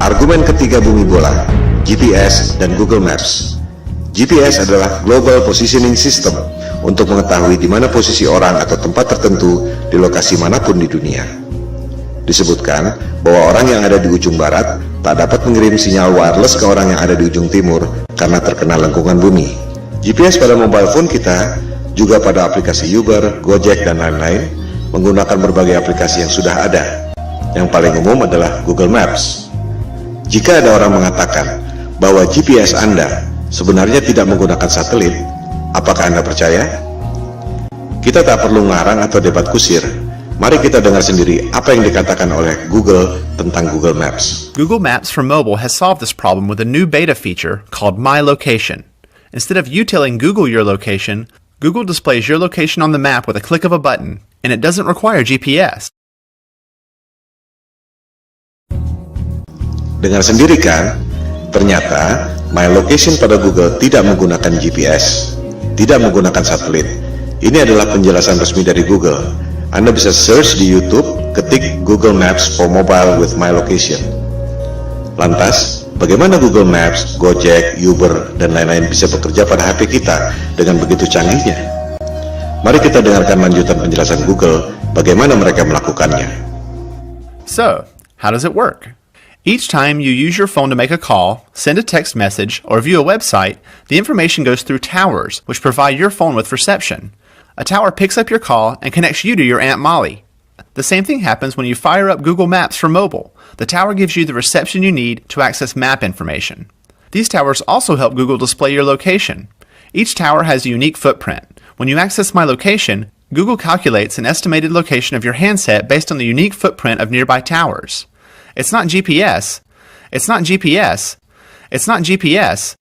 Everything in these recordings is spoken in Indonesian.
Argumen ketiga bumi bola, GPS dan Google Maps. GPS adalah Global Positioning System untuk mengetahui di mana posisi orang atau tempat tertentu di lokasi manapun di dunia. Disebutkan bahwa orang yang ada di ujung barat tak dapat mengirim sinyal wireless ke orang yang ada di ujung timur karena terkena lengkungan bumi. GPS pada mobile phone kita, juga pada aplikasi Uber, Gojek, dan lain-lain, menggunakan berbagai aplikasi yang sudah ada. Yang paling umum adalah Google Maps. Jika ada orang mengatakan bahwa GPS Anda sebenarnya tidak menggunakan satelit, apakah Anda percaya? Kita tak perlu ngarang atau debat kusir. Mari kita dengar sendiri apa yang dikatakan oleh Google tentang Google Maps. Google Maps for mobile has solved this problem with a new beta feature called My Location. Instead of you telling Google your location, Google displays your location on the map with a click of a button, and it doesn't require GPS. Dengar sendiri kan? Ternyata My Location pada Google tidak menggunakan GPS, tidak menggunakan satelit. Ini adalah penjelasan resmi dari Google. Anda bisa search di YouTube, ketik Google Maps for Mobile with My Location. Lantas, bagaimana Google Maps, Gojek, Uber, dan lain-lain bisa bekerja pada HP kita dengan begitu canggihnya? Mari kita dengarkan lanjutan penjelasan Google bagaimana mereka melakukannya. So, how does it work? Each time you use your phone to make a call, send a text message, or view a website, the information goes through towers, which provide your phone with reception. A tower picks up your call and connects you to your Aunt Molly. The same thing happens when you fire up Google Maps for mobile. The tower gives you the reception you need to access map information. These towers also help Google display your location. Each tower has a unique footprint. When you access My Location, Google calculates an estimated location of your handset based on the unique footprint of nearby towers. It's not GPS. It's not GPS. It's not GPS.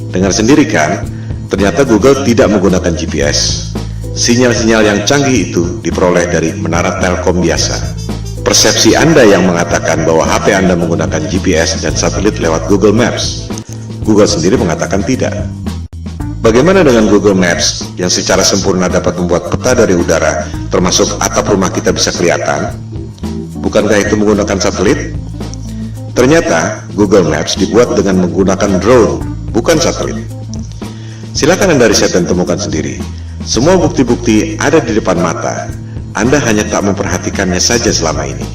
Dengar sendiri kan? Ternyata Google tidak menggunakan GPS. Sinyal-sinyal yang canggih itu diperoleh dari menara Telkom biasa. Persepsi Anda yang mengatakan bahwa HP Anda menggunakan GPS dan satelit lewat Google Maps. Google sendiri mengatakan tidak. Bagaimana dengan Google Maps yang secara sempurna dapat membuat peta dari udara, termasuk atap rumah kita bisa kelihatan? Bukankah itu menggunakan satelit? Ternyata Google Maps dibuat dengan menggunakan drone, bukan satelit. Silakan Anda riset dan temukan sendiri. Semua bukti-bukti ada di depan mata. Anda hanya tak memperhatikannya saja selama ini.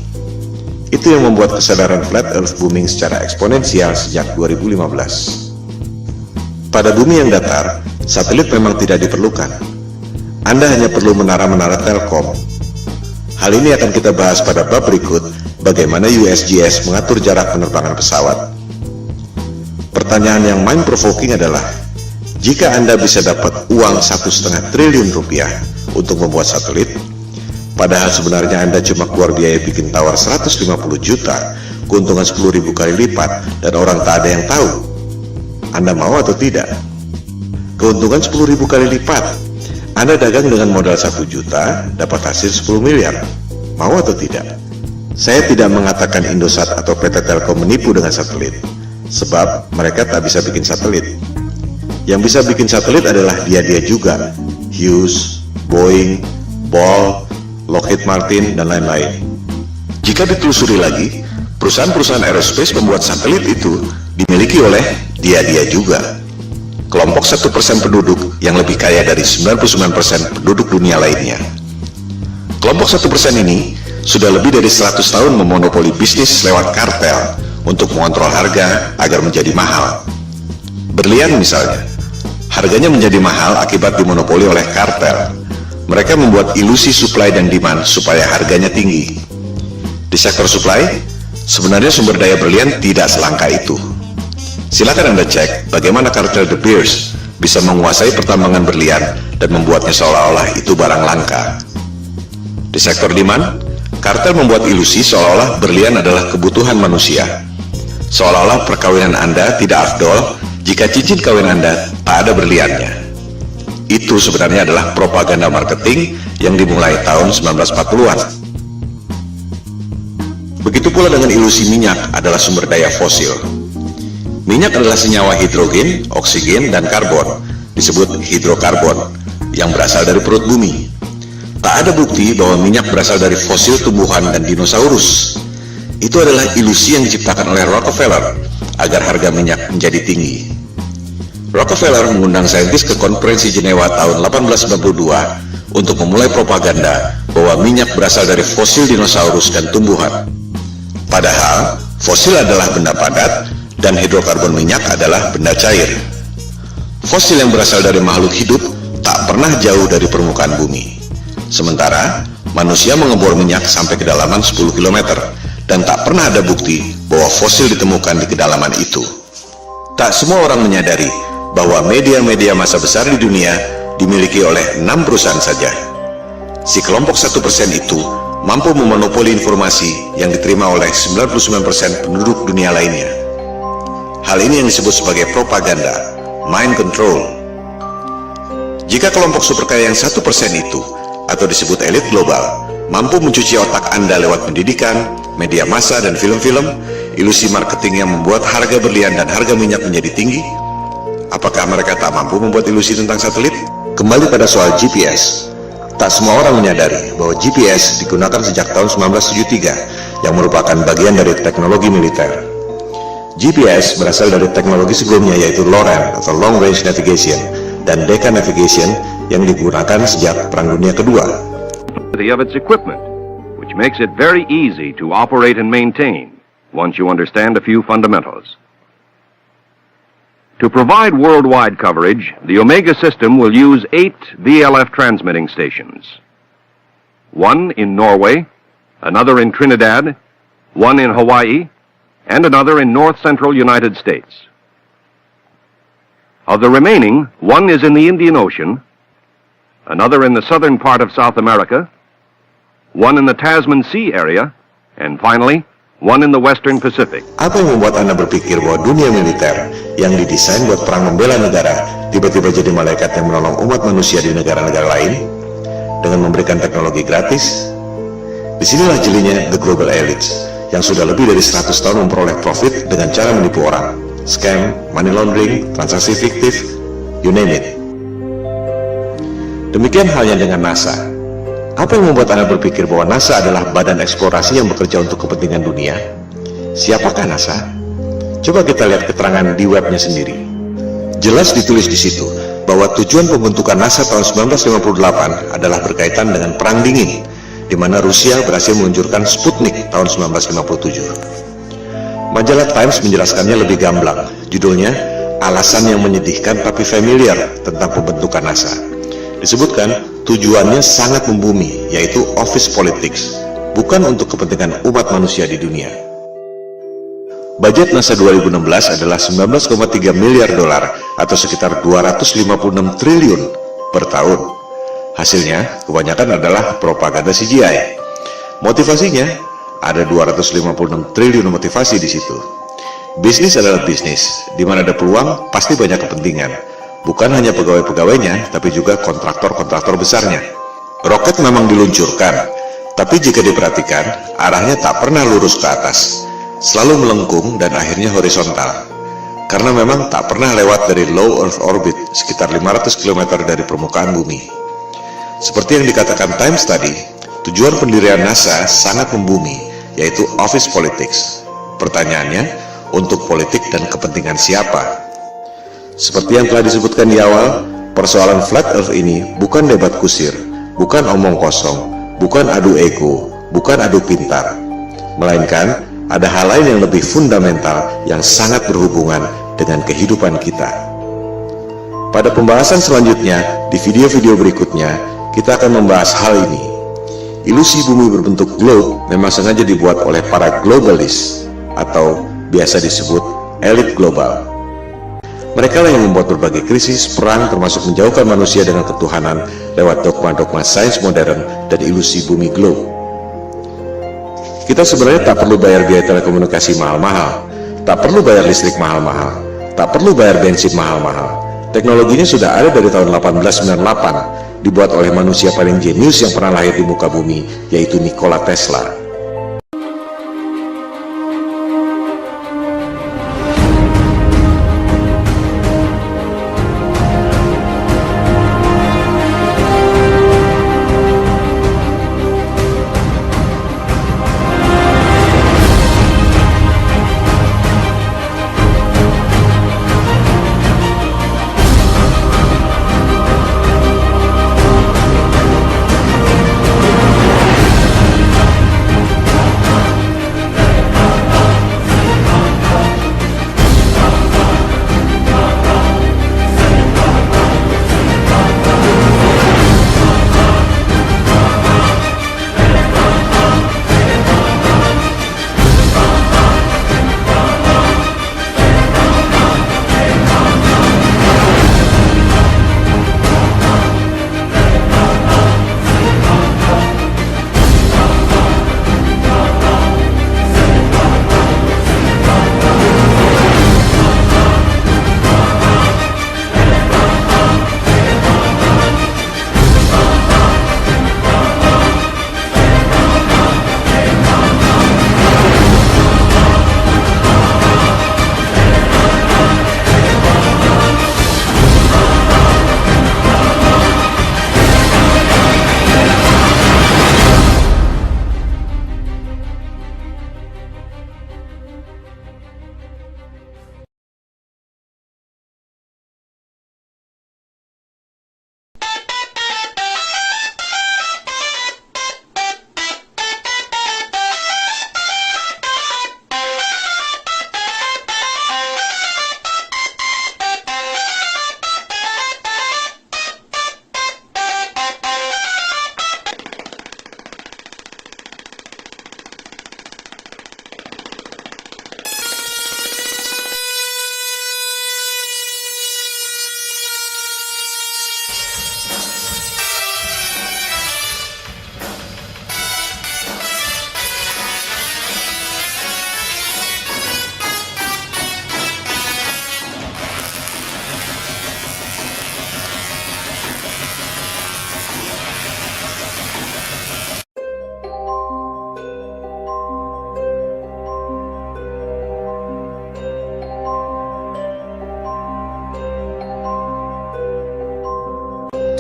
Itu yang membuat kesadaran Flat Earth booming secara eksponensial sejak 2015. Pada bumi yang datar, satelit memang tidak diperlukan. Anda hanya perlu menara-menara Telkom. Hal ini akan kita bahas pada bab berikut, bagaimana USGS mengatur jarak penerbangan pesawat. Pertanyaan yang mind-provoking adalah, jika Anda bisa dapat uang 1,5 triliun rupiah untuk membuat satelit, padahal sebenarnya Anda cuma keluar biaya bikin tower 150 juta, keuntungan 10.000 kali lipat, dan orang tak ada yang tahu, Anda mau atau tidak? Keuntungan 10.000 kali lipat. Anda dagang dengan modal 1 juta, dapat hasil 10 miliar. Mau atau tidak? Saya tidak mengatakan Indosat atau PT Telkom menipu dengan satelit, sebab mereka tak bisa bikin satelit. Yang bisa bikin satelit adalah dia-dia juga, Hughes, Boeing, Ball, Lockheed Martin, dan lain-lain. Jika ditelusuri lagi, perusahaan-perusahaan aerospace membuat satelit itu dimiliki oleh dia-dia juga. Kelompok 1% penduduk yang lebih kaya dari 99% penduduk dunia lainnya. Kelompok 1% ini sudah lebih dari 100 tahun memonopoli bisnis lewat kartel untuk mengontrol harga agar menjadi mahal. Berlian misalnya, harganya menjadi mahal akibat dimonopoli oleh kartel. Mereka membuat ilusi supply dan demand supaya harganya tinggi. Di sektor supply, sebenarnya sumber daya berlian tidak selangka itu. Silakan Anda cek bagaimana kartel De Beers bisa menguasai pertambangan berlian dan membuatnya seolah-olah itu barang langka. Di sektor demand, kartel membuat ilusi seolah-olah berlian adalah kebutuhan manusia. Seolah-olah perkawinan Anda tidak afdol jika cincin kawin Anda tak ada berliannya. Itu sebenarnya adalah propaganda marketing yang dimulai tahun 1940-an. Begitu pula dengan ilusi minyak adalah sumber daya fosil. Minyak adalah senyawa hidrogen, oksigen, dan karbon, disebut hidrokarbon, yang berasal dari perut bumi. Tak ada bukti bahwa minyak berasal dari fosil tumbuhan dan dinosaurus. Itu adalah ilusi yang diciptakan oleh Rockefeller agar harga minyak menjadi tinggi. Rockefeller mengundang saintis ke konferensi Jenewa tahun 1892 untuk memulai propaganda bahwa minyak berasal dari fosil dinosaurus dan tumbuhan. Padahal, fosil adalah benda padat dan hidrokarbon minyak adalah benda cair. Fosil yang berasal dari makhluk hidup tak pernah jauh dari permukaan bumi. Sementara, manusia mengebor minyak sampai kedalaman 10 km dan tak pernah ada bukti bahwa fosil ditemukan di kedalaman itu. Tak semua orang menyadari bahwa media-media massa besar di dunia dimiliki oleh 6 perusahaan saja. Si kelompok 1% itu mampu memonopoli informasi yang diterima oleh 99% penduduk dunia lainnya. Hal ini yang disebut sebagai propaganda, mind control. Jika kelompok super kaya yang 1% itu, atau disebut elit global, mampu mencuci otak Anda lewat pendidikan, media massa, dan film-film, ilusi marketing yang membuat harga berlian dan harga minyak menjadi tinggi, apakah mereka tak mampu membuat ilusi tentang satelit? Kembali pada soal GPS. Tak semua orang menyadari bahwa GPS digunakan sejak tahun 1973 yang merupakan bagian dari teknologi militer. GPS berasal dari teknologi sebelumnya yaitu LORAN atau Long Range Navigation dan Decca Navigation yang digunakan sejak Perang Dunia Kedua. Of its equipment, which makes it very easy to operate and maintain once you understand a few fundamentals. To provide worldwide coverage, the Omega system will use 8 VLF transmitting stations. One in Norway, another in Trinidad, one in Hawaii, and another in north-central United States. Of the remaining, one is in the Indian Ocean, another in the southern part of South America, one in the Tasman Sea area, and finally, one in the Western Pacific. Apa yang membuat Anda berpikir bahwa dunia militer yang didesain buat perang membela negara tiba-tiba jadi malaikat yang menolong umat manusia di negara-negara lain dengan memberikan teknologi gratis? Disinilah jelinya the global elites yang sudah lebih dari 100 tahun memperoleh profit dengan cara menipu orang, scam, money laundering, transaksi fiktif, you name it. Demikian halnya dengan NASA. Apa yang membuat Anda berpikir bahwa NASA adalah badan eksplorasi yang bekerja untuk kepentingan dunia? Siapakah NASA? Coba kita lihat keterangan di webnya sendiri. Jelas ditulis di situ bahwa tujuan pembentukan NASA tahun 1958 adalah berkaitan dengan Perang Dingin, di mana Rusia berhasil meluncurkan Sputnik tahun 1957. Majalah Times menjelaskannya lebih gamblang. Judulnya, Alasan yang Menyedihkan Tapi Familiar tentang Pembentukan NASA. Disebutkan, tujuannya sangat membumi, yaitu office politics, bukan untuk kepentingan umat manusia di dunia. Budget NASA 2016 adalah 19,3 miliar dolar atau sekitar 256 triliun per tahun. Hasilnya, kebanyakan adalah propaganda CGI. Motivasinya, ada 256 triliun motivasi di situ. Bisnis adalah bisnis, di mana ada peluang, pasti banyak kepentingan. Bukan hanya pegawai-pegawainya, tapi juga kontraktor-kontraktor besarnya. Roket memang diluncurkan, tapi jika diperhatikan, arahnya tak pernah lurus ke atas, selalu melengkung dan akhirnya horizontal. Karena memang tak pernah lewat dari low Earth orbit, sekitar 500 km dari permukaan bumi. Seperti yang dikatakan Times tadi, tujuan pendirian NASA sangat membumi, yaitu office politics. Pertanyaannya, untuk politik dan kepentingan siapa? Seperti yang telah disebutkan di awal, persoalan flat earth ini bukan debat kusir, bukan omong kosong, bukan adu ego, bukan adu pintar, melainkan ada hal lain yang lebih fundamental yang sangat berhubungan dengan kehidupan kita. Pada pembahasan selanjutnya, di video-video berikutnya, kita akan membahas hal ini. Ilusi bumi berbentuk globe memang sengaja dibuat oleh para globalis atau biasa disebut elit global. Mereka lah yang membuat berbagai krisis, perang, termasuk menjauhkan manusia dengan ketuhanan lewat dogma-dogma sains modern dan ilusi bumi globe. Kita sebenarnya tak perlu bayar biaya telekomunikasi mahal-mahal, tak perlu bayar listrik mahal-mahal, tak perlu bayar bensin mahal-mahal. Teknologinya sudah ada dari tahun 1898, dibuat oleh manusia paling jenius yang pernah lahir di muka bumi, yaitu Nikola Tesla.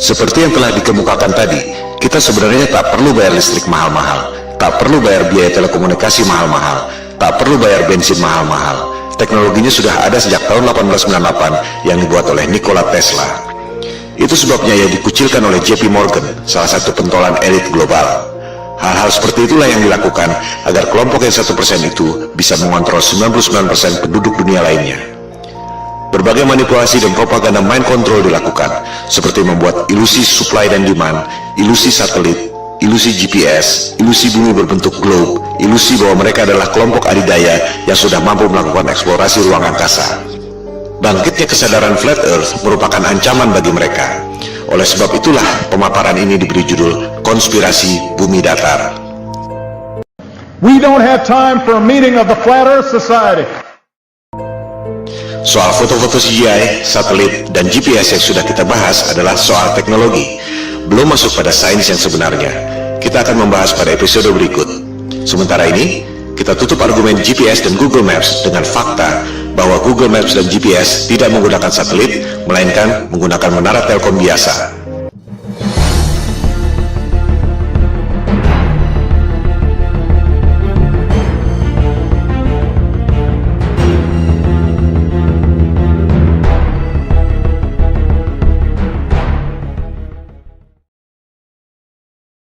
Seperti yang telah dikemukakan tadi, kita sebenarnya tak perlu bayar listrik mahal-mahal, tak perlu bayar biaya telekomunikasi mahal-mahal, tak perlu bayar bensin mahal-mahal. Teknologinya sudah ada sejak tahun 1898 yang dibuat oleh Nikola Tesla. Itu sebabnya ia dikucilkan oleh JP Morgan, salah satu pentolan elit global. Hal-hal seperti itulah yang dilakukan agar kelompok yang 1% itu bisa mengontrol 99% penduduk dunia lainnya. Berbagai manipulasi dan propaganda mind control dilakukan, seperti membuat ilusi supply dan demand, ilusi satelit, ilusi GPS, ilusi bumi berbentuk globe, ilusi bahwa mereka adalah kelompok adidaya yang sudah mampu melakukan eksplorasi ruang angkasa. Bangkitnya kesadaran flat earth merupakan ancaman bagi mereka. Oleh sebab itulah pemaparan ini diberi judul Konspirasi Bumi Datar. We don't have time for a meeting of the Flat Earth Society. Soal foto-foto CGI, satelit, dan GPS yang sudah kita bahas adalah soal teknologi, belum masuk pada sains yang sebenarnya. Kita akan membahas pada episode berikut. Sementara ini, kita tutup argumen GPS dan Google Maps dengan fakta bahwa Google Maps dan GPS tidak menggunakan satelit, melainkan menggunakan menara telkom biasa.